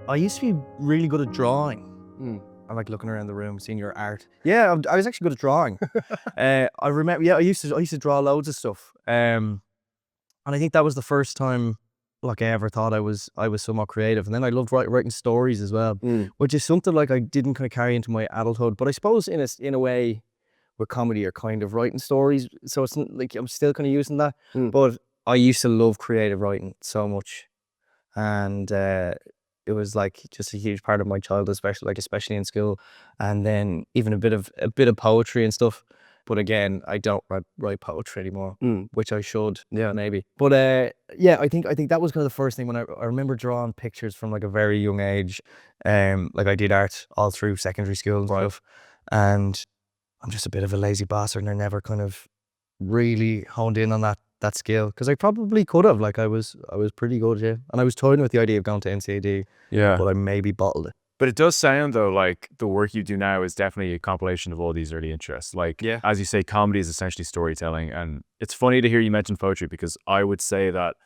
I used to be really good at drawing. I'm like looking around the room, seeing your art. Yeah, I was actually good at drawing. I remember, yeah, I used to draw loads of stuff. And I think that was the first time like I ever thought I was somewhat creative. And then I loved writing stories as well, which is something like I didn't kind of carry into my adulthood. But I suppose in a way with comedy, you're kind of writing stories. So it's not like I'm still kind of using that. But I used to love creative writing so much. And it was like just a huge part of my childhood, especially in school, and then even a bit of poetry and stuff. But again, I don't write poetry anymore, which I should, maybe. But yeah, I think that was kind of the first thing when I remember drawing pictures from like a very young age. Like I did art all through secondary school and stuff, and I'm just a bit of a lazy bastard, and I never kind of really honed in on that skill, because I probably could have. Like I was pretty good, yeah, and I was toying with the idea of going to NCAD, but I maybe bottled it. But it does sound though like the work you do now is definitely a compilation of all these early interests. Like, as you say, comedy is essentially storytelling, and it's funny to hear you mention poetry, because I would say that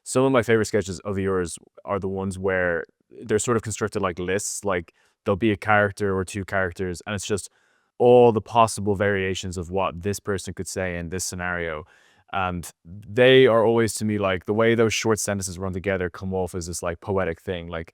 some of my favorite sketches of yours are the ones where they're sort of constructed like lists. Like there'll be a character or two characters, and it's just all the possible variations of what this person could say in this scenario. And they are always, to me, like the way those short sentences run together come off as this like poetic thing. Like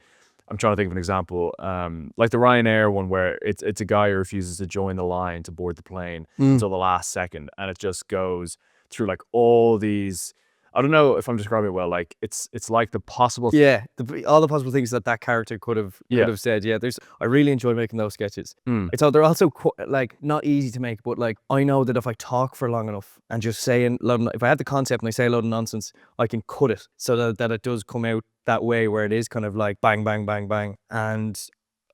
I'm trying to think of an example, like the Ryanair one, where it's a guy who refuses to join the line to board the plane until the last second, and it just goes through like all these. I don't know if I'm describing it well. Like it's like the possible, all the possible things that character could have said. Yeah, I really enjoy making those sketches. They're also like not easy to make, but like I know that if I talk for long enough and just saying, if I have the concept and I say a load of nonsense, I can cut it so that it does come out that way, where it is kind of like bang, bang, bang, bang. And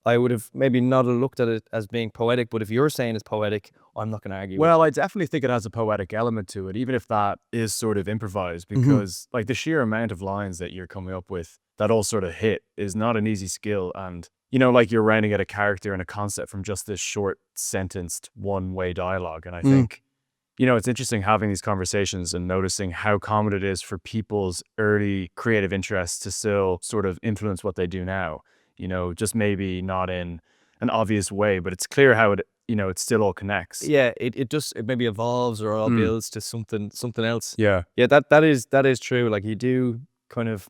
I would have maybe not looked at it as being poetic, but if you're saying it's poetic, I'm not going to argue. Well, I definitely think it has a poetic element to it, even if that is sort of improvised, because like the sheer amount of lines that you're coming up with that all sort of hit is not an easy skill. And, you know, like you're rounding out a character and a concept from just this short sentenced one-way dialogue. And I think, you know, it's interesting having these conversations and noticing how common it is for people's early creative interests to still sort of influence what they do now. You know, just maybe not in an obvious way, but it's clear how it, you know, it still all connects. Yeah, it just maybe evolves or all builds to something else. Yeah. Yeah, that is true. Like you do kind of,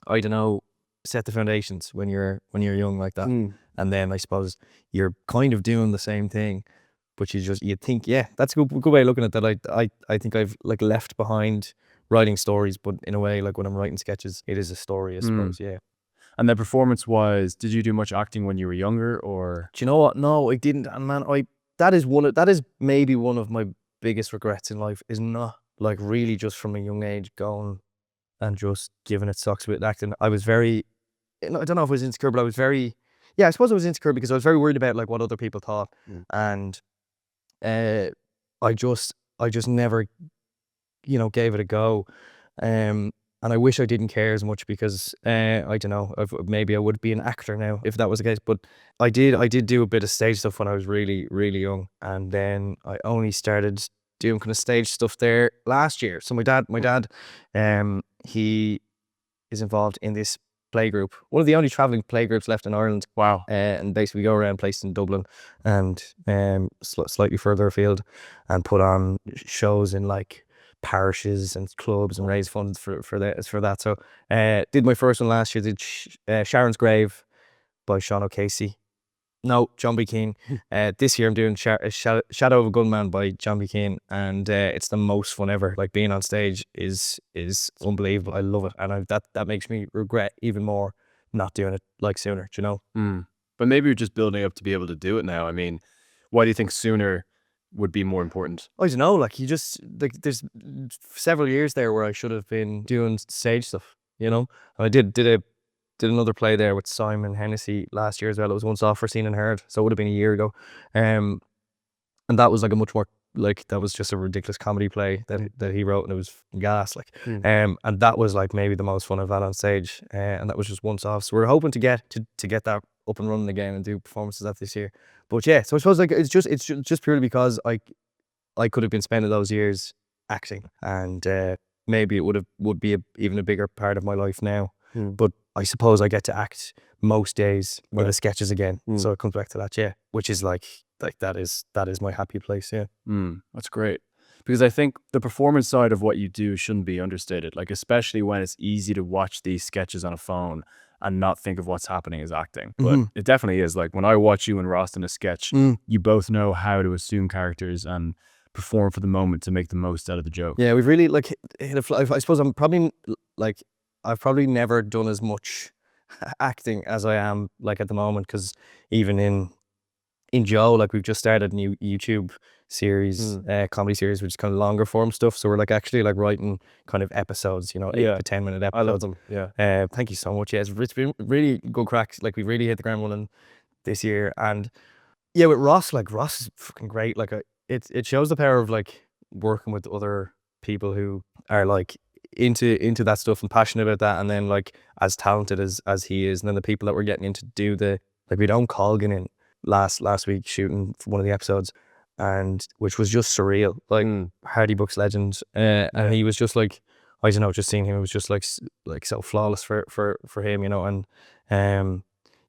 I don't know, set the foundations when you're young like that, and then I suppose you're kind of doing the same thing, but you think, yeah, that's a good way of looking at that. I think I've like left behind writing stories, but in a way, like when I'm writing sketches, it is a story, I suppose. Yeah. And then performance-wise, did you do much acting when you were younger, or? Do you know what? No, I didn't. And man, that is maybe one of my biggest regrets in life, is not like really just from a young age going and just giving it socks with acting. I was very, I don't know if I was insecure, but I was very, I suppose I was insecure because I was very worried about like what other people thought. And I just never, gave it a go. And I wish I didn't care as much, because I don't know, maybe I would be an actor now if that was the case. But I did do a bit of stage stuff when I was really, really young, and then I only started doing kind of stage stuff there last year. So my dad, he is involved in this play group, one of the only travelling play groups left in Ireland. Wow. And basically we go around places in Dublin and slightly further afield, and put on shows in like parishes and clubs and raise funds for that. So did my first one last year, did Sharon's Grave by Sean O'Casey. No, John B. Keane. This year I'm doing Shadow of a Gunman by John B. Keane, and it's the most fun ever. Like being on stage is unbelievable. I love it, and that makes me regret even more not doing it like sooner, do you know? But maybe you're just building up to be able to do it now. I mean, why do you think sooner would be more important? I don't know, like you just, like there's several years there where I should have been doing stage stuff, you know? And I did another play there with Simon Hennessy last year as well. It was Once Off for Seen and Heard, so it would have been a year ago. And that was like a much more, like that was just a ridiculous comedy play that he wrote, and it was gas, like. And that was like maybe the most fun I've had on stage, and that was just Once Off. So we're hoping to get that up and running again and do performances of this year. But yeah, so I suppose like it's just purely because I could have been spending those years acting, and maybe it would be even a bigger part of my life now. But I suppose I get to act most days with the sketches again. So it comes back to that, which is like that is my happy place. That's great. Because I think the performance side of what you do shouldn't be understated, like especially when it's easy to watch these sketches on a phone and not think of what's happening as acting. But it definitely is. Like when I watch you and Ross in a sketch, you both know how to assume characters and perform for the moment to make the most out of the joke. Yeah, we've really like hit I suppose I'm probably like I've probably never done as much acting as I am like at the moment, because even in Joe, like we've just started a new YouTube series, comedy series, which is kind of longer form stuff. So we're like actually like writing kind of episodes, 8 to 10 minute episodes. I love them. Yeah. Thank you so much. Yeah, it's been really good crack. Like we really hit the ground running this year. And yeah, with Ross, like Ross is fucking great. Like it shows the power of like working with other people who are like into that stuff and passionate about that, and then like as talented as he is, and then the people that we're getting into do like we don't Colgan in last week shooting for one of the episodes, and which was just surreal, like Hardy Bucks legend, and he was just like, I don't know, just seeing him, it was just like so flawless for him, and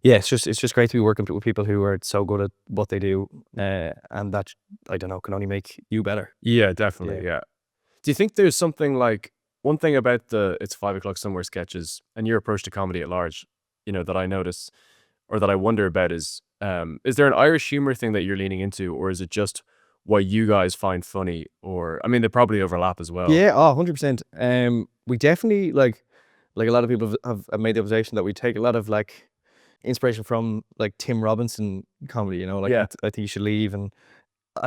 yeah, it's just great to be working with people who are so good at what they do, and that, I don't know, can only make you better. Yeah, definitely. Yeah. Do you think there's something like, one thing about the It's 5 O'Clock Somewhere sketches and your approach to comedy at large, that I notice or that I wonder about is there an Irish humor thing that you're leaning into, or is it just what you guys find funny? Or, I mean, they probably overlap as well. Yeah, 100%. We definitely like a lot of people have made the observation that we take a lot of like inspiration from like Tim Robinson comedy, like I Think You Should Leave, and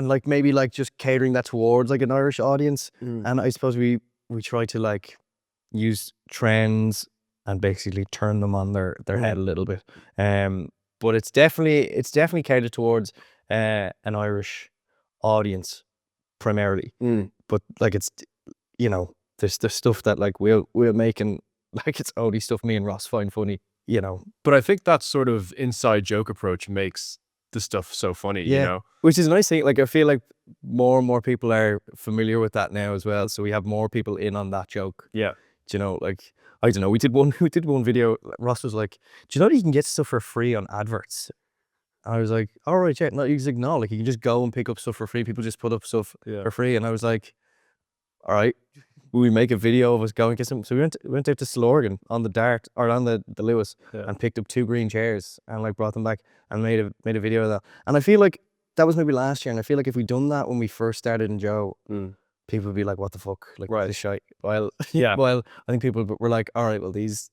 like maybe like just catering that towards like an Irish audience. And I suppose we try to like use trends and basically turn them on their head a little bit. But it's definitely catered towards an Irish audience primarily. But like it's, there's stuff that like we'll make, and like it's only stuff me and Ross find funny, But I think that sort of inside joke approach makes the stuff so funny, Which is a nice thing. Like I feel like more and more people are familiar with that now as well. So we have more people in on that joke. Yeah. Like, I don't know, we did one video, Ross was like, do you know that you can get stuff for free on adverts? I was like, all right, yeah, no, you just ignore, like you can just go and pick up stuff for free. People just put up stuff for free. And I was like, all right, will we make a video of us going get some? So we went out to Slorgan on the Dart, or on the Lewis, and picked up 2 green chairs and like brought them back and made a video of that. And I feel like that was maybe last year, and I feel like if we'd done that when we first started in Joe, people would be like, what the fuck, like this shite. Well, well, I think people were like, all right, well, these,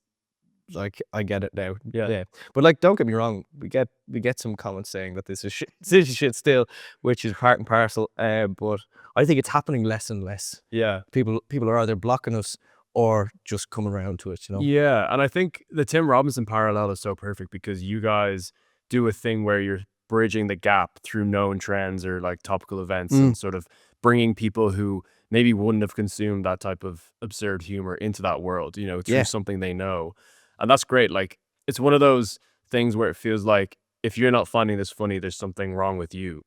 like, I get it now. Yeah. But like, don't get me wrong, we get some comments saying that this is shit, still, which is part and parcel. But I think it's happening less and less. Yeah. People are either blocking us or just coming around to it, Yeah, and I think the Tim Robinson parallel is so perfect because you guys do a thing where you're bridging the gap through known trends or like topical events and sort of bringing people who maybe wouldn't have consumed that type of absurd humor into that world, through something they know. And that's great. Like, it's one of those things where it feels like if you're not finding this funny, there's something wrong with you,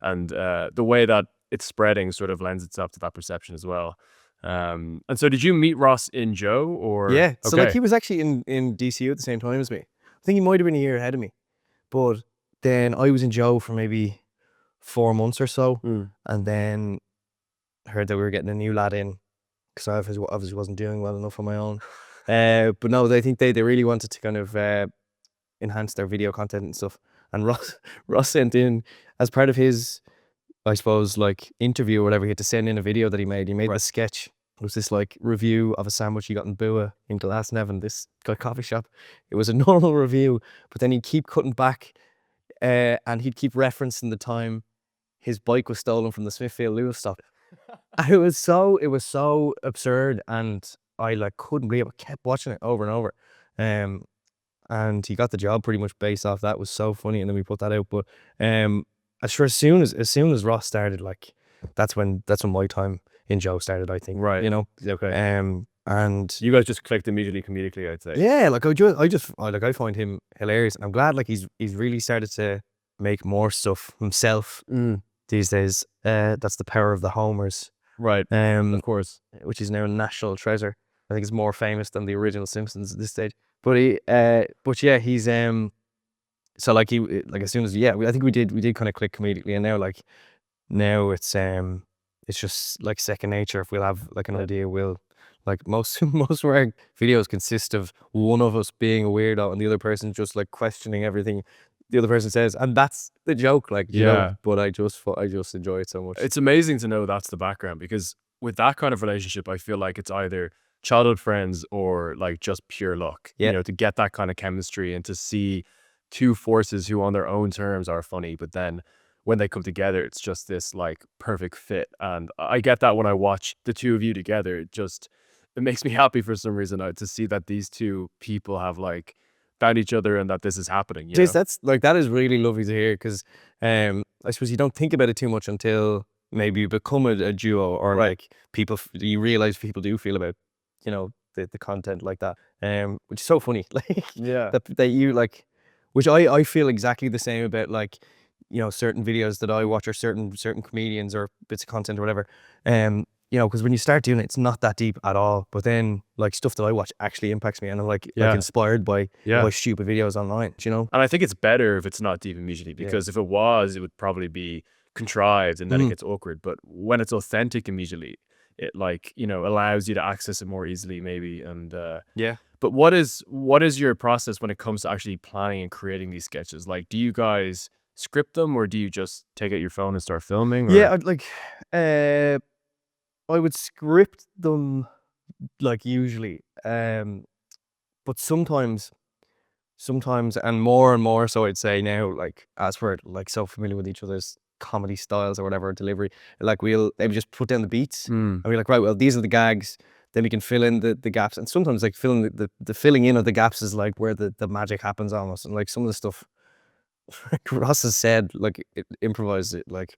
and the way that it's spreading sort of lends itself to that perception as well. And so did you meet Ross in Joe, or? Yeah. So like he was actually in DCU at the same time as me. I think he might have been a year ahead of me, but then I was in Joe for maybe 4 months or so, and then heard that we were getting a new lad in because I obviously wasn't doing well enough on my own. But no, I think they really wanted to kind of enhance their video content and stuff. And Ross sent in, as part of his, I suppose, like interview or whatever, he had to send in a video that he made. He made this sketch. It was this like review of a sandwich he got in Bua in Glasnevin, this coffee shop. It was a normal review, but then he'd keep cutting back, and he'd keep referencing the time his bike was stolen from the Smithfield Lewis stop. It was so absurd, and I like couldn't believe it. I kept watching it over and over. And he got the job pretty much based off that. It was so funny, and then we put that out. But as soon as Ross started, like that's when my time in Joe started, I think. Right. Okay. And you guys just clicked immediately comedically, I'd say. Yeah, like I find him hilarious, and I'm glad like he's really started to make more stuff himself these days. That's the power of the homers. Right. Of course. Which is now a national treasure. I think it's more famous than the original Simpsons at this stage. but yeah, he's so like as soon as I think we did kind of click comedically, and now it's just like second nature. If we'll have like an idea, we'll like most of our videos consist of one of us being a weirdo and the other person just like questioning everything the other person says, and that's the joke, like, you know. But I just enjoy it so much. It's amazing to know that's the background, because with that kind of relationship, I feel like it's either childhood friends or like just pure luck, you know, to get that kind of chemistry and to see two forces who on their own terms are funny, but then when they come together, it's just this like perfect fit. And I get that when I watch the two of you together, it makes me happy for some reason to see that these two people have like found each other and that this is happening. You know? That's like, that is really lovely to hear, because I suppose you don't think about it too much until maybe you become a duo, or like you realize people do feel about, you know, the content like that, which is so funny. Like, that you like, which I feel exactly the same about, like, you know, certain videos that I watch, or certain comedians or bits of content or whatever, you know, because when you start doing it, it's not that deep at all, but then like stuff that I watch actually impacts me, and I'm like inspired by stupid videos online, you know. And I think it's better if it's not deep immediately, because if it was, it would probably be contrived and then it gets awkward. But when it's authentic immediately, it, like, you know, allows you to access it more easily maybe. And but what is your process when it comes to actually planning and creating these sketches? Like, do you guys script them, or do you just take out your phone and start filming? Or? Yeah, I'd like I would script them, like, usually, but sometimes, and more so, I'd say now, like, as we're like so familiar with each other's comedy styles or whatever, delivery, like, we'll maybe just put down the beats, and we're like, right, well, these are the gags, then we can fill in the gaps. And sometimes, like, the filling in of the gaps is like where the magic happens almost. And like some of the stuff Ross has said, like, improvise it, like,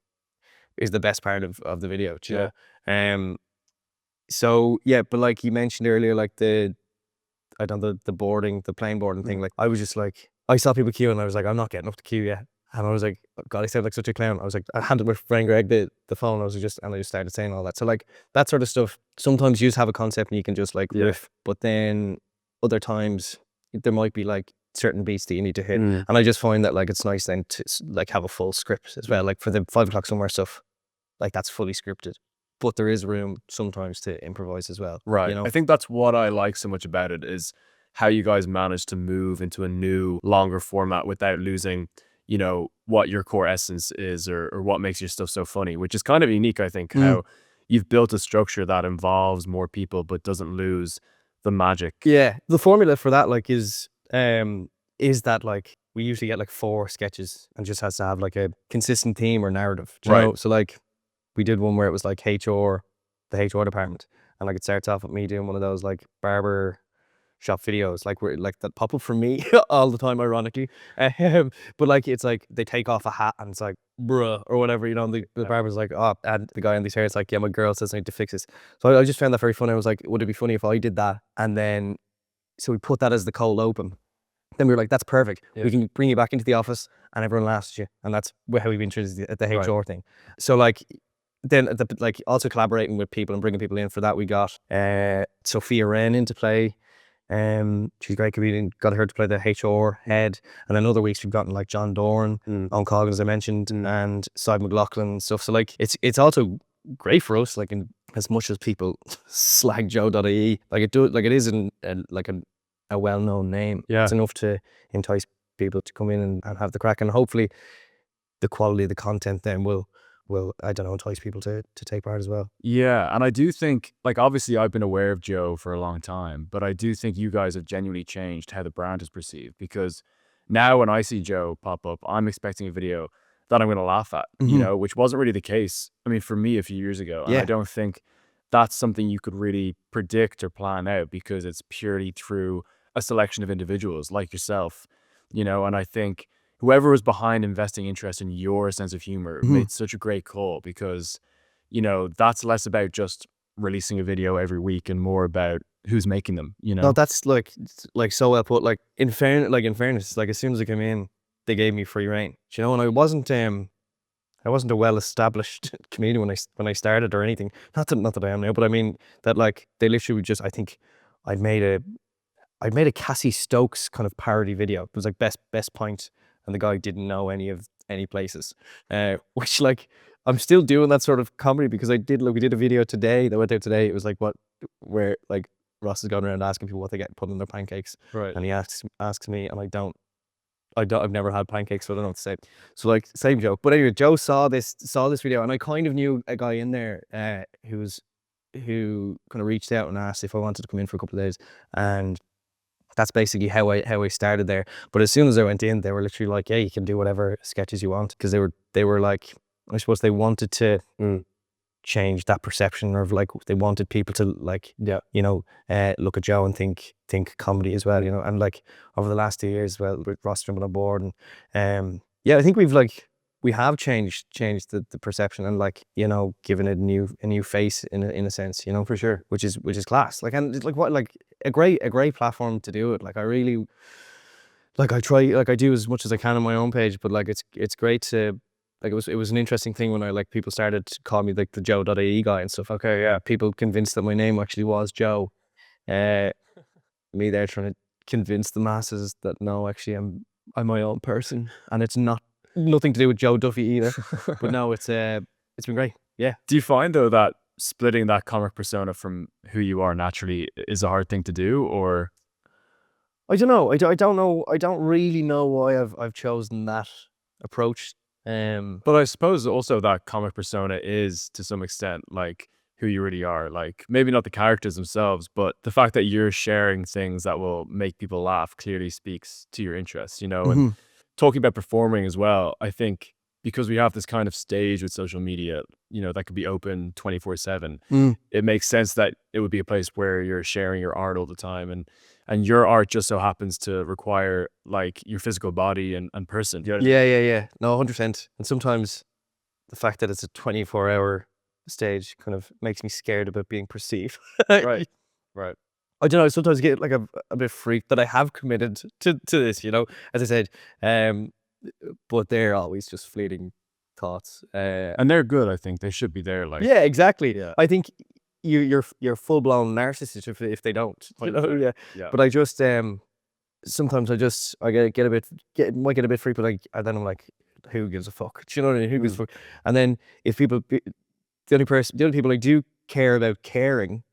is the best part of the video, do you know? So yeah, but like you mentioned earlier, like the plane boarding thing, like, I was just like, I saw people queuing and I was like, I'm not getting up the queue yet. And I was like, God, I sound like such a clown. I was like, I handed my friend Greg the phone. I just started saying all that. So like that sort of stuff, sometimes you just have a concept and you can just like riff, but then other times there might be like certain beats that you need to hit. And I just find that, like, it's nice then to like have a full script as well. Like for the 5 o'clock somewhere stuff, like, that's fully scripted, but there is room sometimes to improvise as well. Right. You know? I think that's what I like so much about it, is how you guys manage to move into a new, longer format without losing, you know, what your core essence is, or what makes your stuff so funny, which is kind of unique, I think, how you've built a structure that involves more people but doesn't lose the magic. Yeah. The formula for that, like, is that, like, we usually get like 4 sketches and just has to have like a consistent theme or narrative. Do you know? So like, we did one where it was like the HR department, and like it starts off with me doing one of those like barber shop videos, like, where like that pop up for me all the time, ironically. But like, it's like they take off a hat and it's like, bruh, or whatever, you know. And the barber's like, oh, and the guy in these hair, it's like, yeah, my girl says I need to fix this. So I just found that very funny. I was like, would it be funny if I did that? And then so we put that as the cold open. Then we were like, that's perfect. We can bring you back into the office and everyone laughs at you. And that's how we've introduced the HR thing. So like, then like also collaborating with people and bringing people in for that, we got Sophia Wren into play. She's a great comedian, got her to play the HR head. And then other weeks we've gotten like John Dorn, on Coggin, as I mentioned, and Cy McLaughlin and stuff. So like, it's also great for us, like, in as much as people slag Joe.ie, like, it is a well-known name. It's enough to entice people to come in and have the crack, and hopefully the quality of the content then will I don't know, entice people to take part as well. Yeah, and I do think, like, obviously I've been aware of Joe for a long time, but I do think you guys have genuinely changed how the brand is perceived, because now when I see Joe pop up, I'm expecting a video that I'm going to laugh at, you know, which wasn't really the case, I mean, for me a few years ago. And I don't think that's something you could really predict or plan out, because it's purely through a selection of individuals like yourself, you know. And I think whoever was behind investing interest in your sense of humor made such a great call, because, you know, that's less about just releasing a video every week and more about who's making them, you know. No, that's like so well put. Like, in fairness, like, as soon as I came in, they gave me free reign, you know. And I wasn't a well-established comedian when I started or anything. Not that I am now, but I mean that, like, they literally just, I think I'd made I made a Cassie Stokes kind of parody video. It was like best point, and the guy didn't know any places, which like I'm still doing that sort of comedy because we did a video today that went out today. It was like where like Ross is going around asking people what they get put in their pancakes, Right. and he asks me, and I've never had pancakes, so I don't know what to say. So like same joke, but anyway, Joe saw this video, and I kind of knew a guy in there who kind of reached out and asked if I wanted to come in for a couple of days, and that's basically how I started there. But as soon as I went in, they were literally like, yeah, you can do whatever sketches you want, because they were like, I suppose they wanted to change that perception of like, they wanted people to like, look at Joe and think comedy as well, and like over the last 2 years, well, with Ross jumping on board, and I think we have changed the perception, and like, given it a new face in a sense, for sure, which is class. Like, and it's like a great platform to do it. Like, I really, like, I try, like, I do as much as I can on my own page, but like it's great to, like, it was an interesting thing when I, like, people started to call me like the Joe.ie guy and stuff. Okay, yeah. People convinced that my name actually was Joe. Me there trying to convince the masses that no, actually I'm my own person, and it's nothing to do with Joe Duffy either. But no, it's been great. Yeah. Do you find though that splitting that comic persona from who you are naturally is a hard thing to do, or? I don't know. I don't know. I don't really know why I've chosen that approach. But I suppose also that comic persona is to some extent like who you really are. Like, maybe not the characters themselves, but the fact that you're sharing things that will make people laugh clearly speaks to your interests, and talking about performing as well, I think because we have this kind of stage with social media, that could be open 24/7. It makes sense that it would be a place where you're sharing your art all the time, and your art just so happens to require like your physical body and person. Yeah. No, 100%. And sometimes the fact that it's a 24-hour stage kind of makes me scared about being perceived. Right. I don't know. I sometimes get like a bit freaked that I have committed to this, as I said. But they're always just fleeting thoughts. And they're good. I think they should be there. Like, yeah, exactly. Yeah. I think you're full blown narcissist if they don't. Yeah. But I just sometimes I might get a bit freaked, but and then I'm like, who gives a fuck? Do you know what I mean? Who gives a fuck? And then if the only people I do care about caring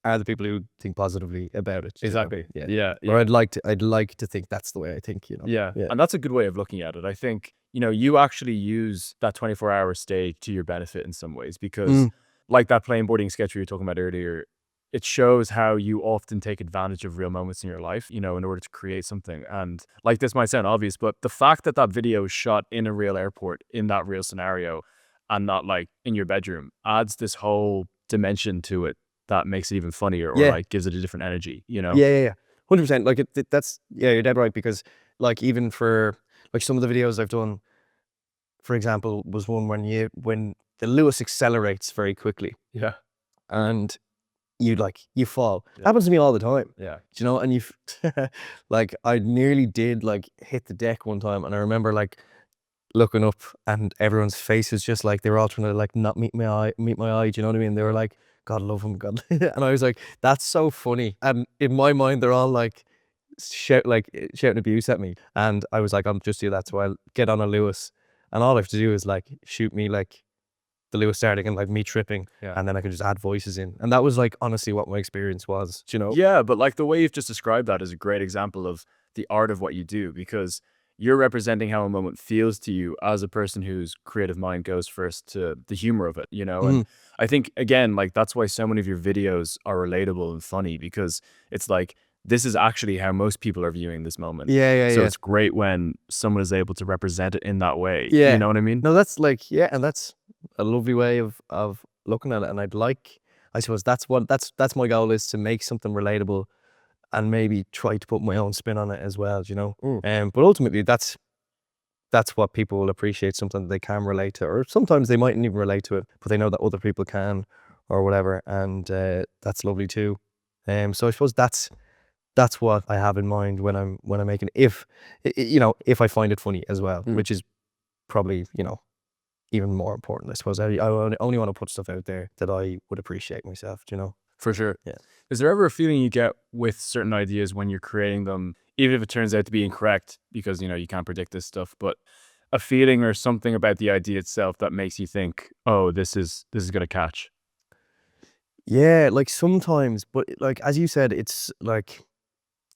are the people who think positively about it. Exactly. Yeah. Or I'd like to think that's the way I think. Yeah. And that's a good way of looking at it. I think you actually use that 24-hour stage to your benefit in some ways, because like that plane boarding sketch we were talking about earlier, it shows how you often take advantage of real moments in your life, in order to create something. And like, this might sound obvious, but the fact that that video is shot in a real airport, in that real scenario, and not like in your bedroom, adds this whole dimension to it that makes it even funnier, or like gives it a different energy, Yeah. 100%. Like that's, you're dead right, because like, even for like some of the videos I've done, for example, was one when the Lewis accelerates very quickly. Yeah. And you fall. It happens to me all the time. Yeah. And you like, I nearly did like hit the deck one time, and I remember like looking up, and everyone's face was just like, they were all trying to like not meet my eye. Do you know what I mean? They were like, God love him, God. And I was like, that's so funny. And in my mind, they're all like shouting abuse at me. And I was like, I'll just do that. So I'll get on a Lewis, and all I have to do is like shoot me like the Lewis starting and like me tripping, and then I can just add voices in. And that was like honestly what my experience was, Yeah, but like the way you've just described that is a great example of the art of what you do, because you're representing how a moment feels to you as a person whose creative mind goes first to the humor of it, And I think, again, like, that's why so many of your videos are relatable and funny, because it's like, this is actually how most people are viewing this moment. So it's great when someone is able to represent it in that way. Yeah. You know what I mean? No, that's like, and that's a lovely way of looking at it. And I suppose that's my goal, is to make something relatable, and maybe try to put my own spin on it as well, But ultimately, that's what people will appreciate, something that they can relate to, or sometimes they mightn't even relate to it, but they know that other people can, or whatever, and that's lovely too. So I suppose that's what I have in mind when I'm making it, if I find it funny as well, which is probably even more important, I suppose. I only want to put stuff out there that I would appreciate myself, For sure. Yeah. Is there ever a feeling you get with certain ideas when you're creating them, even if it turns out to be incorrect, because you can't predict this stuff, but a feeling or something about the idea itself that makes you think, oh, this is gonna catch? Yeah, like sometimes, but like as you said, it's like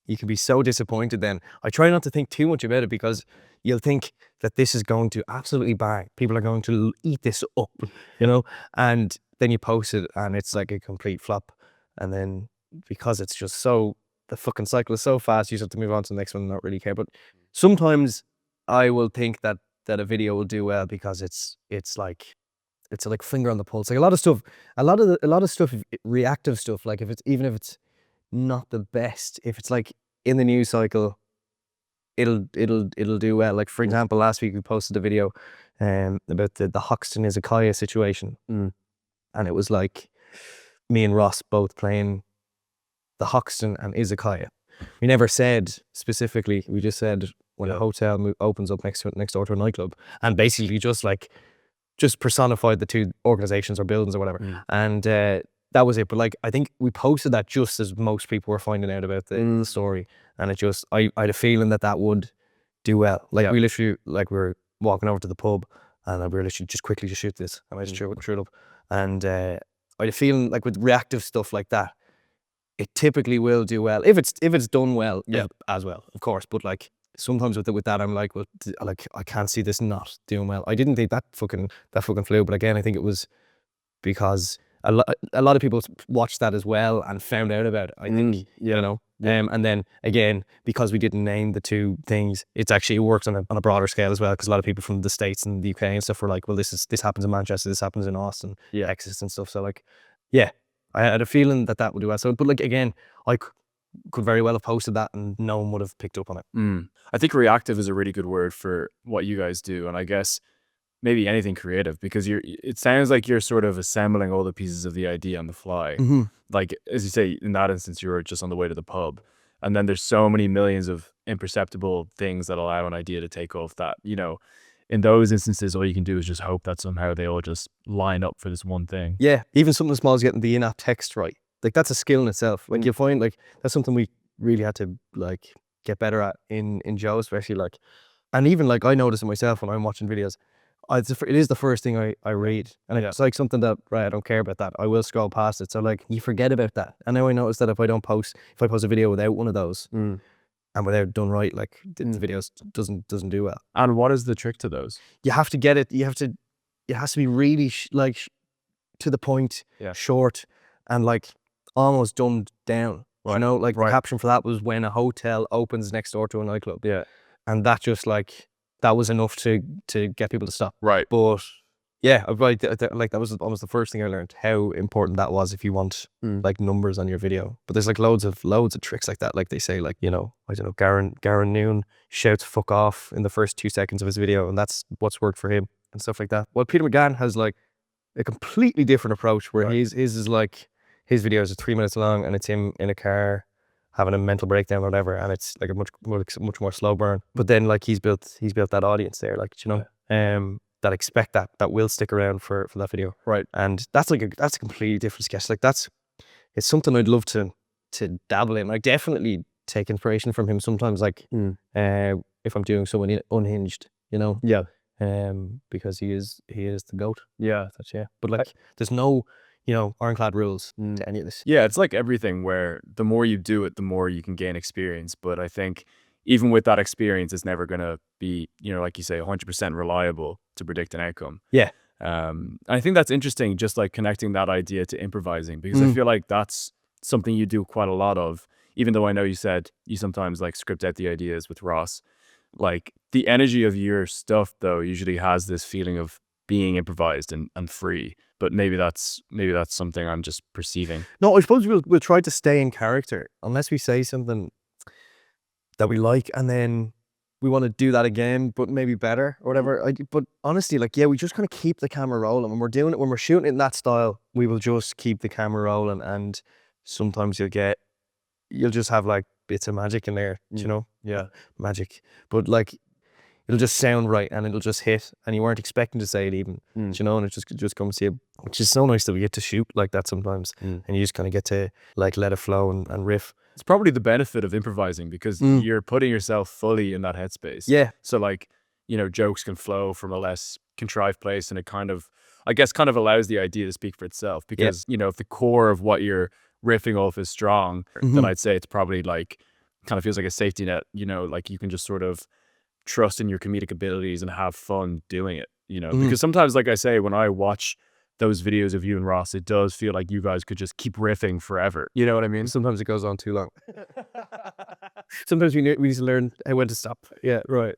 you can be so disappointed then. I try not to think too much about it because you'll think that this is going to absolutely bang. People are going to eat this up, and then you post it and it's like a complete flop. And then because it's just the fucking cycle is so fast, you just have to move on to the next one and not really care. But sometimes I will think that a video will do well because it's like finger on the pulse. Like a lot of stuff, reactive stuff, like even if it's not the best, if it's like in the news cycle, it'll do well. Like for example, last week we posted a video about the Hoxton Izakaya situation, and it was like me and Ross both playing the Hoxton and Izakaya. We never said specifically, we just said when a hotel opens up next door to a nightclub, and basically just personified the two organizations or buildings or whatever. And that was it. But like, I think we posted that just as most people were finding out about the story. And it just, I had a feeling that would do well. Like we literally, like we were walking over to the pub and we were literally just quickly shoot this. And I just threw it up. And I had a feeling like with reactive stuff like that, it typically will do well. If it's done well, as well, of course. But like, sometimes with that, I'm like, well, like I can't see this not doing well. I didn't think that fucking flew, but again, I think it was because a lot of people watched that as well and found out about it. I think and then again, because we didn't name the two things, it works on a broader scale as well. Because a lot of people from the States and the UK and stuff were like, well, this happens in Manchester, this happens in Austin, Texas and stuff. So like, I had a feeling that would do well. So, but like again, I could very well have posted that and no one would have picked up on it. I think reactive is a really good word for what you guys do, and I guess maybe anything creative, because it sounds like you're sort of assembling all the pieces of the idea on the fly. Like as you say, in that instance, you were just on the way to the pub, and then there's so many millions of imperceptible things that allow an idea to take off that, in those instances, all you can do is just hope that somehow they all just line up for this one thing. Yeah, even something as small as getting the in-app text right. Like that's a skill in itself. Like you find like that's something we really had to like get better at in Joe, especially like, and even like I notice it myself when I'm watching videos. It is the first thing I read, and it's like something that I don't care about that. I will scroll past it. So like you forget about that. And now I notice that if I post a video without one of those and without done right, like the videos doesn't do well. And what is the trick to those? You have to get it. It has to be really to the point, short, and like almost dumbed down. Right. Like the caption for that was when a hotel opens next door to a nightclub. Yeah. And that just like, that was enough to get people to stop. Right. But yeah, like that was almost the first thing I learned, how important that was if you want like numbers on your video. But there's like loads of tricks like that. Like they say, like, I don't know, Garen Noon shouts "fuck off" in the first 2 seconds of his video, and that's what's worked for him and stuff like that. Well, Peter McGann has like a completely different approach where his is like, his videos are 3 minutes long and it's him in a car having a mental breakdown or whatever, and it's like a much more slow burn. But then like he's built that audience there, like, that expect that will stick around for that video. Right. And that's a completely different sketch. Like it's something I'd love to dabble in. I definitely take inspiration from him sometimes, like if I'm doing someone unhinged, Yeah. Because he is the GOAT. Yeah. But like there's no ironclad rules to any of this. Yeah, it's like everything where the more you do it, the more you can gain experience. But I think even with that experience, it's never going to be, like you say, 100% reliable to predict an outcome. Yeah. I think that's interesting, just like connecting that idea to improvising, because I feel like that's something you do quite a lot of, even though I know you said you sometimes like script out the ideas with Ross. Like the energy of your stuff, though, usually has this feeling of being improvised and free, but maybe that's something I'm just perceiving. No, I suppose we'll try to stay in character unless we say something that we like and then we want to do that again, but maybe better or whatever. But honestly, like, we just kind of keep the camera rolling. When we're shooting it in that style, we will just keep the camera rolling, and sometimes you'll just have like bits of magic in there, Yeah. Magic. But like, it'll just sound right and it'll just hit, and you weren't expecting to say it even, you know, and it just comes to you, which is so nice that we get to shoot like that sometimes, and you just kind of get to like let it flow and riff. It's probably the benefit of improvising, because you're putting yourself fully in that headspace. Yeah. So like, you know, jokes can flow from a less contrived place, and it kind of, I guess, kind of allows the idea to speak for itself, because, you know, if the core of what you're riffing off is strong, then I'd say it's probably like, kind of feels like a safety net, you know, like you can just sort of trust in your comedic abilities and have fun doing it, you know, because sometimes, like I say, when I watch those videos of you and Ross, it does feel like you guys could just keep riffing forever. You know what I mean? Sometimes it goes on too long. Sometimes we need to learn when to stop. Yeah, right.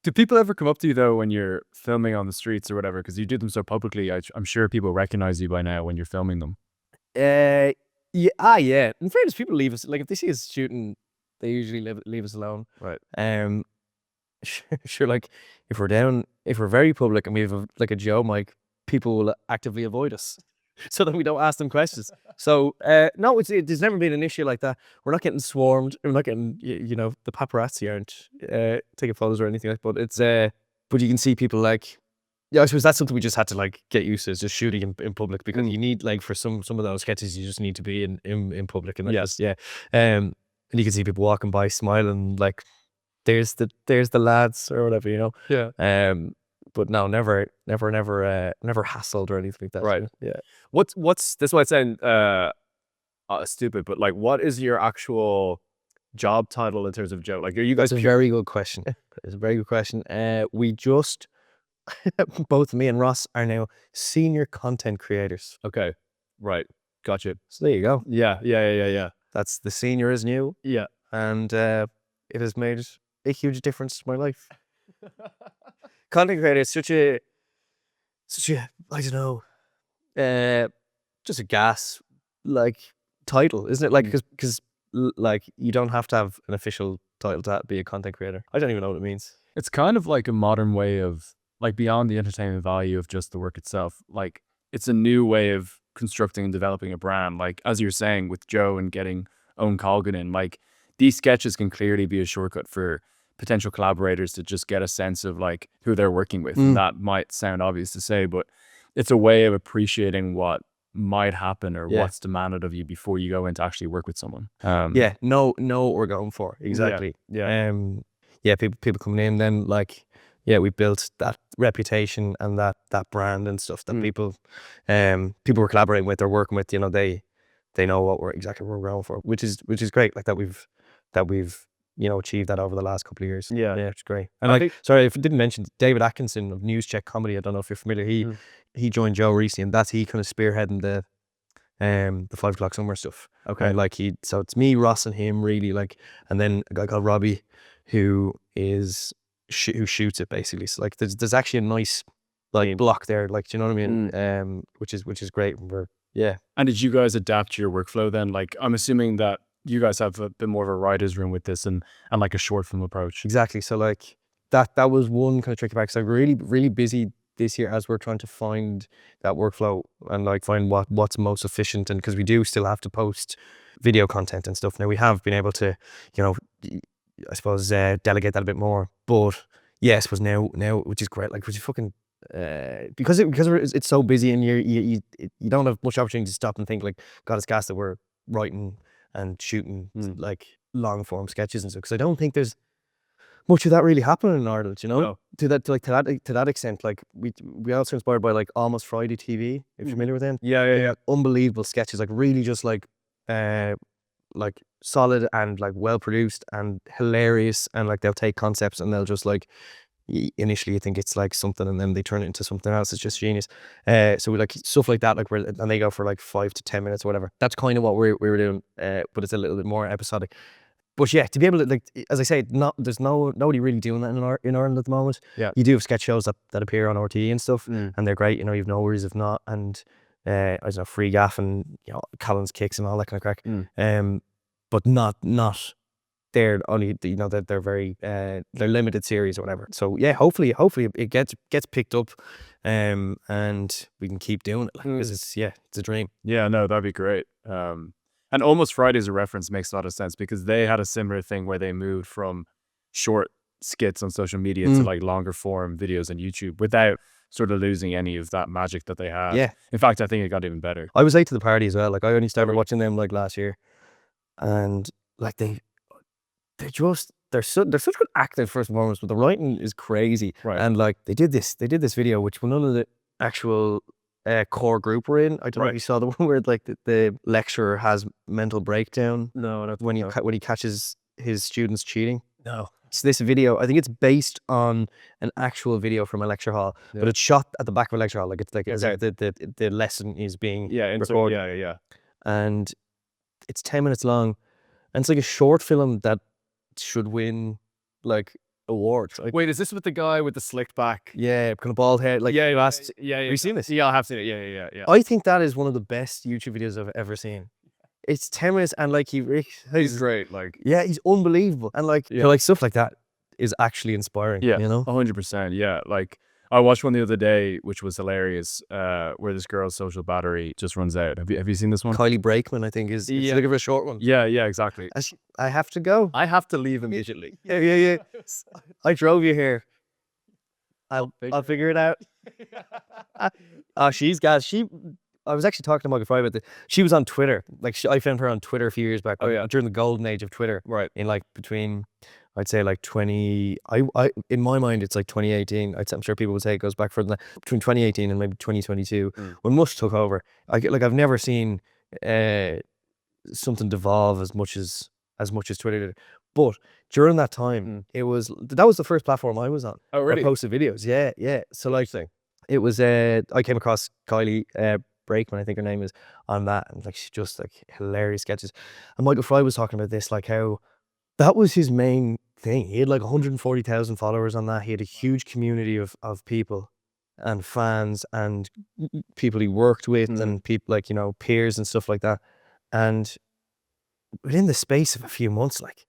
Do people ever come up to you though when you're filming on the streets or whatever? Because you do them so publicly, I'm sure people recognize you by now when you're filming them. Yeah. Yeah. In fairness, people leave us, like if they see us shooting, they usually leave us alone. Right. Sure, like if we're very public and we have like a Joe mic, people will actively avoid us so that we don't ask them questions. So no, there's never been an issue like that. We're not getting swarmed. We're not getting, you know, the paparazzi aren't taking photos or anything like that. But it's but you can see people like, yeah, I suppose that's something we just had to like get used to, is just shooting in public, because you need, like, for some of those sketches you just need to be in public, and and you can see people walking by smiling like there's the lads or whatever, you know. Yeah. But no, never hassled or anything like that. Right. Yeah. What's this might sound stupid, but like, what is your actual job title in terms of Joe? Like, are you guys? That's a very good question. It's a very good question. We just both me and Ross are now senior content creators. Okay. Right. Gotcha. So there you go. Yeah. That's, the senior is new. Yeah. And it has made a huge difference to my life. Content creator is such a I don't know, just a gas like title, isn't it? Like, because like you don't have to have an official title to be a content creator. I don't even know what it means. It's kind of like a modern way of, like, beyond the entertainment value of just the work itself. Like, it's a new way of constructing and developing a brand. Like, as you're saying with Joe and getting Owen Colgan in, like, these sketches can clearly be a shortcut for potential collaborators to just get a sense of like who they're working with. And that might sound obvious to say, but it's a way of appreciating what might happen or what's demanded of you before you go in to actually work with someone. Know what we're going for. Exactly. People coming in, then like, we built that reputation and that brand and stuff that people we're collaborating with or working with, you know, they know what we're going for, which is great. Like that we've you know, achieved that over the last couple of years. Yeah, it's great. And sorry if I didn't mention David Atkinson of News Check Comedy. I don't know if you're familiar. He joined Joe recently, and he kind of spearheading the 5 o'clock summer stuff. Okay, and like so it's me, Ross, and him really, like, and then a guy called Robbie who shoots it basically. So like there's actually a nice like block there, like, do you know what I mean? Which is great. And did you guys adapt your workflow then? Like, I'm assuming that you guys have a bit more of a writer's room with this and like a short film approach. Exactly. So like that was one kind of tricky part, because I'm really busy this year as we're trying to find that workflow and like find what's most efficient, and because we do still have to post video content and stuff. Now we have been able to, you know, I suppose delegate that a bit more, but I suppose now which is great, like, which is fucking because it's so busy and you don't have much opportunity to stop and think like, God, it's gas that we're writing and shooting like long form sketches and stuff, because I don't think there's much of that really happening in Ireland, you know. To that extent, like we also inspired by like Almost Friday TV, if you're familiar with them. Yeah. Unbelievable sketches, like really just like solid and like well produced and hilarious, and like they'll take concepts and they'll just like, initially you think it's like something and then they turn it into something else. It's just genius. So we like stuff like that, like and they go for like 5 to 10 minutes or whatever. That's kind of what we were doing, but it's a little bit more episodic. But yeah, to be able to, like, as I say, there's nobody really doing that in Ireland at the moment. Yeah, you do have sketch shows that appear on RTE and stuff, and they're great. You know, you've no worries if not, and I don't know, Free Gaff and, you know, Collins Kicks and all that kind of crack. But not. They're only, you know, they're very they're limited series or whatever. So yeah, hopefully it gets picked up, and we can keep doing it, like, because it's a dream. Yeah, no, that'd be great. And Almost Friday as a reference makes a lot of sense, because they had a similar thing where they moved from short skits on social media to like longer form videos on YouTube without sort of losing any of that magic that they had. Yeah. In fact, I think it got even better. I was late to the party as well. Like I only started watching them like last year, and like they're such good actors first and foremost, but the writing is crazy. Right. And like they did this video which none of the actual core group were in. I don't know if you saw the one where like the lecturer has mental breakdown. No, when he catches his students cheating. No. It's this video. I think it's based on an actual video from a lecture hall, but it's shot at the back of a lecture hall. Like it's like the lesson is being recorded. Yeah. And it's 10 minutes long, and it's like a short film that should win like awards. Like, wait, is this with the guy with the slicked back? Yeah, kind of bald head. Like Yeah. Have you seen this? Yeah, I have seen it. Yeah. I think that is one of the best YouTube videos I've ever seen. It's 10 minutes, and like he's great. Like, yeah, he's unbelievable, and like like stuff like that is actually inspiring. Yeah, you know, 100%. Yeah, like I watched one the other day, which was hilarious, where this girl's social battery just runs out. Have you seen this one? Kylie Brakeman, I think, is looking for a short one. Yeah, exactly. I have to go. I have to leave immediately. Yeah. I drove you here. I'll figure it out. She's gas. I was actually talking to Michael Fry about this. She was on Twitter. Like I found her on Twitter a few years back. During the golden age of Twitter. Right. In like between, I'd say like 20. I in my mind it's like 2018. I'm sure people would say it goes back further than that. Between 2018 and maybe 2022, when Musk took over. I've never seen something devolve as much as Twitter did. But during that time, that was the first platform I was on. Oh, really? I posted videos. Yeah. So like, it was I came across Kylie Brakeman, I think her name is, on that, and like she's just like hilarious sketches. And Michael Fry was talking about this, like how that was his main thing. He had like 140,000 followers on that. He had a huge community of people and fans and people he worked with and people like, peers and stuff like that. And within the space of a few months, like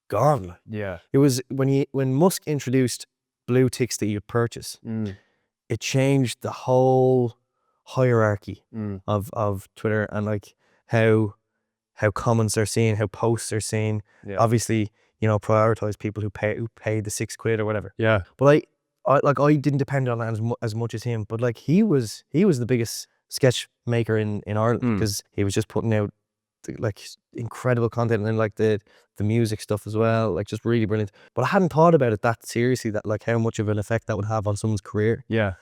gone. Yeah. It was when Musk introduced blue ticks that you purchase, it changed the whole hierarchy of Twitter, and like how comments are seen, how posts are seen. Obviously, prioritize people who pay the £6 or whatever. Yeah. But I didn't depend on that as much as him. But like he was the biggest sketch maker in Ireland, because he was just putting out like incredible content, and then like the music stuff as well, like just really brilliant. But I hadn't thought about it that seriously, that like how much of an effect that would have on someone's career. Yeah.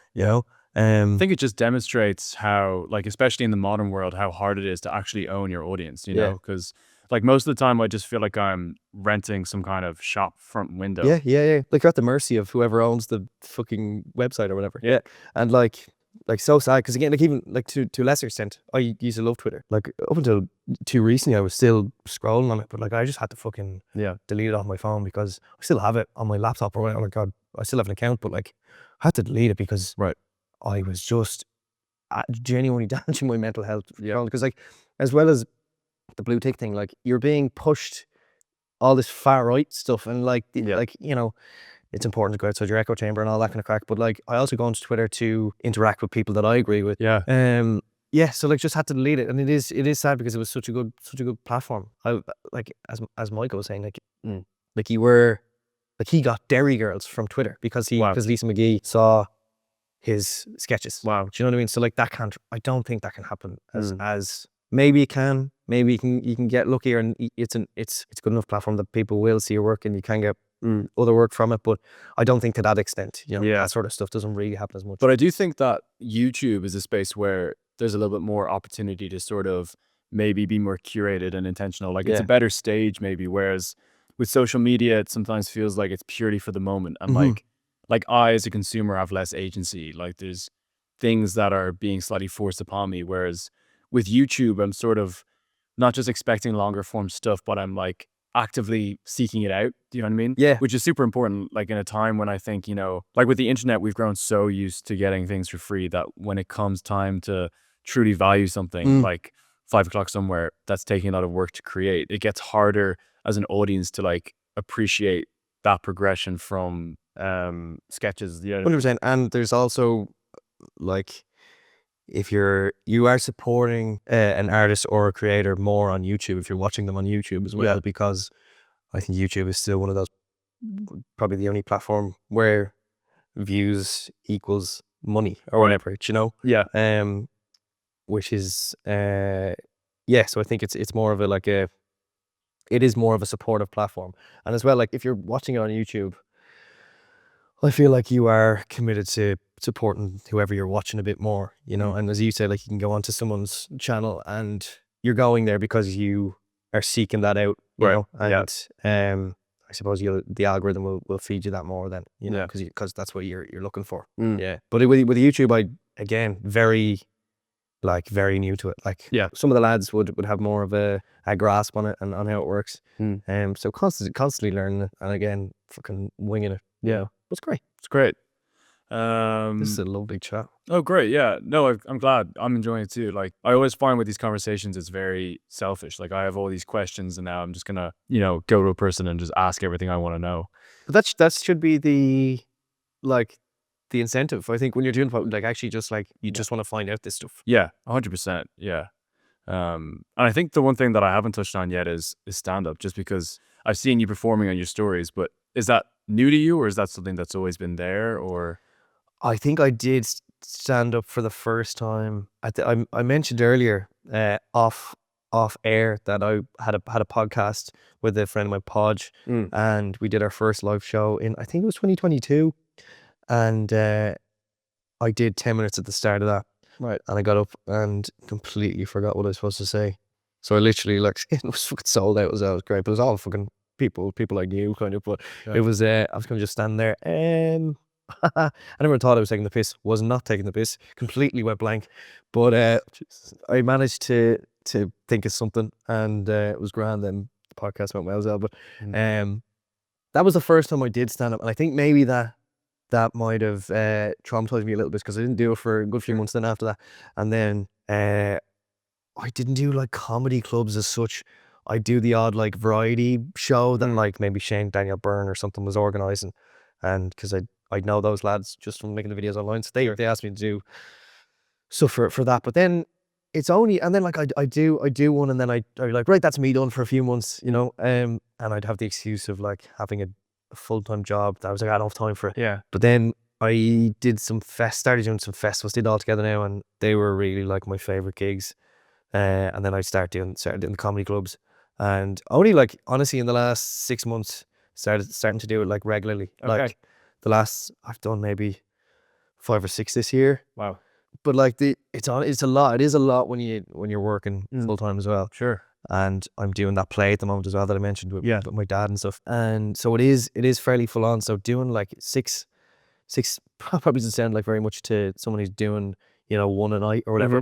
I think it just demonstrates how, like, especially in the modern world, how hard it is to actually own your audience, you know? Because like most of the time I just feel like I'm renting some kind of shop front window. Yeah. Like you're at the mercy of whoever owns the fucking website or whatever. Yeah. And like so sad, because again, like even like to a lesser extent, I used to love Twitter. Like up until too recently, I was still scrolling on it, but like I just had to fucking delete it off my phone, because I still have it on my laptop or whatever. Oh my God, I still have an account, but like I had to delete it because I was just genuinely damaging my mental health. Because like, as well as the blue tick thing, like you're being pushed all this far right stuff, and like like it's important to go outside your echo chamber and all that kind of crack. But like I also go onto Twitter to interact with people that I agree with. So like just had to delete it, and it is sad because it was such a good platform. I like as Michael was saying, like he got Derry Girls from Twitter because Lisa McGee saw his sketches. Wow. Do you know what I mean? So like I don't think that can happen as maybe it can. Maybe you can get luckier, and it's a good enough platform that people will see your work and you can get other work from it. But I don't think to that extent, that sort of stuff doesn't really happen as much. But I do think that YouTube is a space where there's a little bit more opportunity to sort of maybe be more curated and intentional. Like it's a better stage maybe, whereas with social media, it sometimes feels like it's purely for the moment. And like I, as a consumer, have less agency. Like there's things that are being slightly forced upon me. Whereas with YouTube, I'm sort of not just expecting longer form stuff, but I'm like actively seeking it out. Do you know what I mean? Yeah. Which is super important. Like in a time when I think, like with the internet, we've grown so used to getting things for free that when it comes time to truly value something like 5 o'clock somewhere that's taking a lot of work to create, it gets harder as an audience to like appreciate that progression from sketches. 100%. And there's also like, if you are supporting an artist or a creator more on YouTube, if you're watching them on YouTube as well, because I think YouTube is still one of those probably the only platform where views equals money or whatever, you know? Yeah. Which is, yeah, so I think it's more of it is more of a supportive platform. And as well, like if you're watching it on YouTube, I feel like you are committed to supporting whoever you're watching a bit more, you know? And as you say, like you can go onto someone's channel and you're going there because you are seeking that out, you know? And I suppose the algorithm will feed you that more then, you know, because that's what you're looking for. Yeah. But with YouTube, again, very new to it. Like some of the lads would have more of a grasp on it and on how it works. So constantly learning it, and again, fucking winging it. Yeah. It's great. It's great. This is a lovely chat. Oh, great. Yeah. No, I'm glad. I'm enjoying it too. Like, I always find with these conversations, it's very selfish. Like, I have all these questions and now I'm just going to, you know, go to a person and just ask everything I want to know. But that should be the incentive. I think when you're doing like actually just like, you just want to find out this stuff. Yeah. 100%. Yeah. And I think the one thing that I haven't touched on yet is stand-up, just because I've seen you performing on your stories, but is that new to you, or is that something that's always been there? Or I think I did stand up for the first time I mentioned earlier off air that I had a podcast with a friend of mine, Podge, and we did our first live show in, I think it was 2022, and I did 10 minutes at the start of that. Right. And I got up and completely forgot what I was supposed to say. So I literally, like, it was fucking sold out. It was great, but it was all fucking people I knew, kind of. But it was, I was kind of just standing there. I never thought I was taking the piss. Was not taking the piss. Completely went blank. But I managed to think of something, and it was grand. Then the podcast went well as well. But that was the first time I did stand up, and I think maybe that might have traumatized me a little bit, because I didn't do it for a good few months then after that. And then I didn't do like comedy clubs as such. I do the odd like variety show that like maybe Shane Daniel Byrne or something was organising, and because I know those lads just from making the videos online, so they asked me to do stuff for that. But then it's only, and then like I do one, and then I like, right, that's me done for a few months, you know, and I'd have the excuse of like having a full-time job that I was like, I don't have time for it. Yeah. But then I did started doing some festivals, did all together now, and they were really like my favorite gigs. And then I started doing the comedy clubs, and only like honestly in the last 6 months starting to do it like regularly. Okay. Like I've done maybe 5 or 6 this year. Wow. But like it's a lot. It is a lot when you're working full time as well. Sure. And I'm doing that play at the moment as well that I mentioned with my dad and stuff. And so it is fairly full on. So doing like six probably doesn't sound like very much to someone who's doing, you know, one a night or whatever.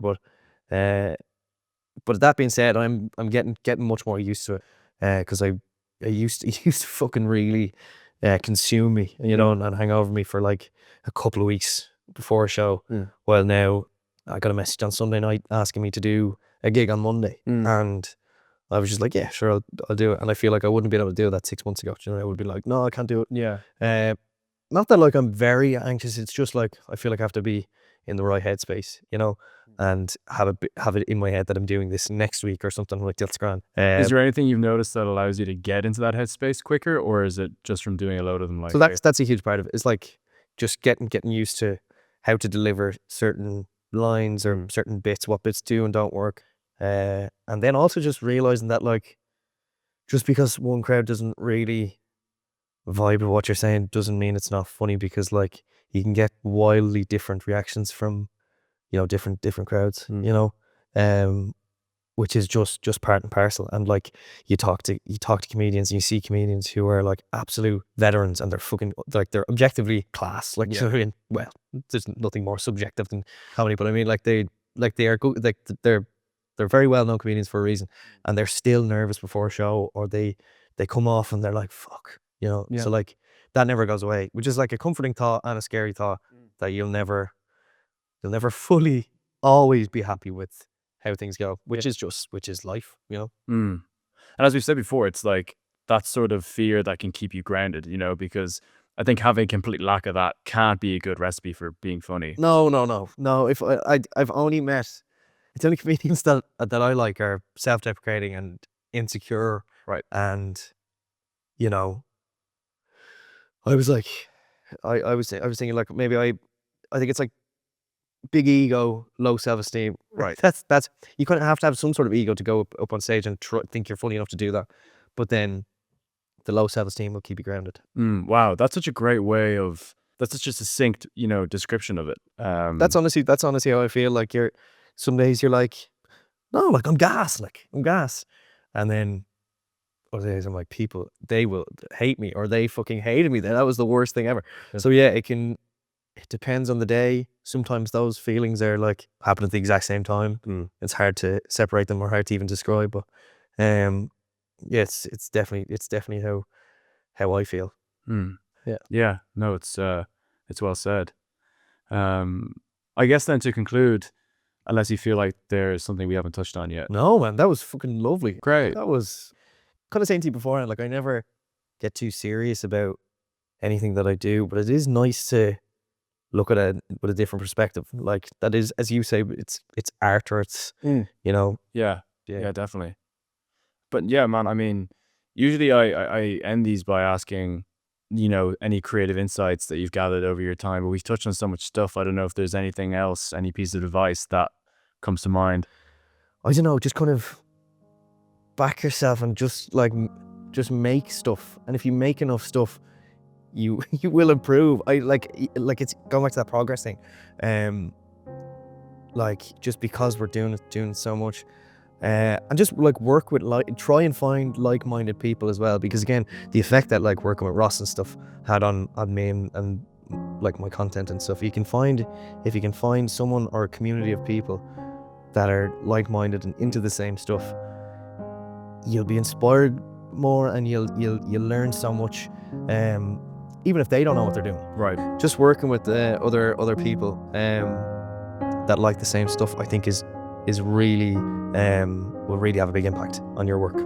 But that being said, I'm getting much more used to it, because I used to fucking really consume me, you know, and hang over me for like a couple of weeks before a show. Well, now I got a message on Sunday night asking me to do a gig on Monday, and I was just like, yeah, sure, I'll do it. And I feel like I wouldn't be able to do that 6 months ago. You know, I would be like, no, I can't do it. Yeah. Not that like I'm very anxious. It's just like I feel like I have to be in the right headspace, you know, and have it in my head that I'm doing this next week or something, like that's grand. Is there anything you've noticed that allows you to get into that headspace quicker, or is it just from doing a load of them? Like, so that's a huge part of it. It's like just getting used to how to deliver certain lines or certain bits, what bits do and don't work, and then also just realizing that like just because one crowd doesn't really vibe with what you're saying doesn't mean it's not funny, because like you can get wildly different reactions from, you know, different crowds, you know, which is just part and parcel. And like you talk to comedians, and you see comedians who are like absolute veterans, and they're fucking like, they're objectively class, like, so, well, there's nothing more subjective than comedy, but I mean like they are good, like they're very well known comedians for a reason, and they're still nervous before a show, or they come off and they're like, fuck, you know. So like that never goes away, which is like a comforting thought and a scary thought, that you'll never fully always be happy with how things go, which is life, you know. And as we've said before, it's like that sort of fear that can keep you grounded, you know, because I think having a complete lack of that can't be a good recipe for being funny. No. If I've only met, it's only comedians that I like are self-deprecating and insecure, right? And you know, I was like, I was thinking like maybe I think it's like big ego, low self-esteem. Right. That's you kind of have to have some sort of ego to go up on stage and think you're funny enough to do that. But then the low self-esteem will keep you grounded. Wow, that's such a great way of. That's such a succinct, description of it. That's honestly how I feel. Like some days you're like, no, like I'm gas, and then other days I'm like, people, they will hate me, or they fucking hated me. That was the worst thing ever. Yeah. So yeah, it depends on the day. Sometimes those feelings are like happen at the exact same time. It's hard to separate them or hard to even describe. But yeah, it's definitely how I feel. Yeah. No, it's well said. I guess then to conclude, unless you feel like there's something we haven't touched on yet. No, man, that was fucking lovely. Great. That was kind of saying to you beforehand, like I never get too serious about anything that I do, but it is nice to look at it with a different perspective. Like that is, as you say, it's art, or it's Yeah, definitely. But yeah, man, I mean, usually I end these by asking, any creative insights that you've gathered over your time, but we've touched on so much stuff. I don't know if there's anything else, any piece of advice that comes to mind. I don't know, just kind of back yourself and just make stuff. And if you make enough stuff, you will improve. I like it's going back to that progress thing. Like just because we're doing so much, and just like work with try and find like-minded people as well, because again, the effect that like working with Ross and stuff had on me and like my content and stuff. If you can find someone or a community of people that are like-minded and into the same stuff, you'll be inspired more, and you'll learn so much, even if they don't know what they're doing. Right. Just working with other people that like the same stuff, I think is really will really have a big impact on your work.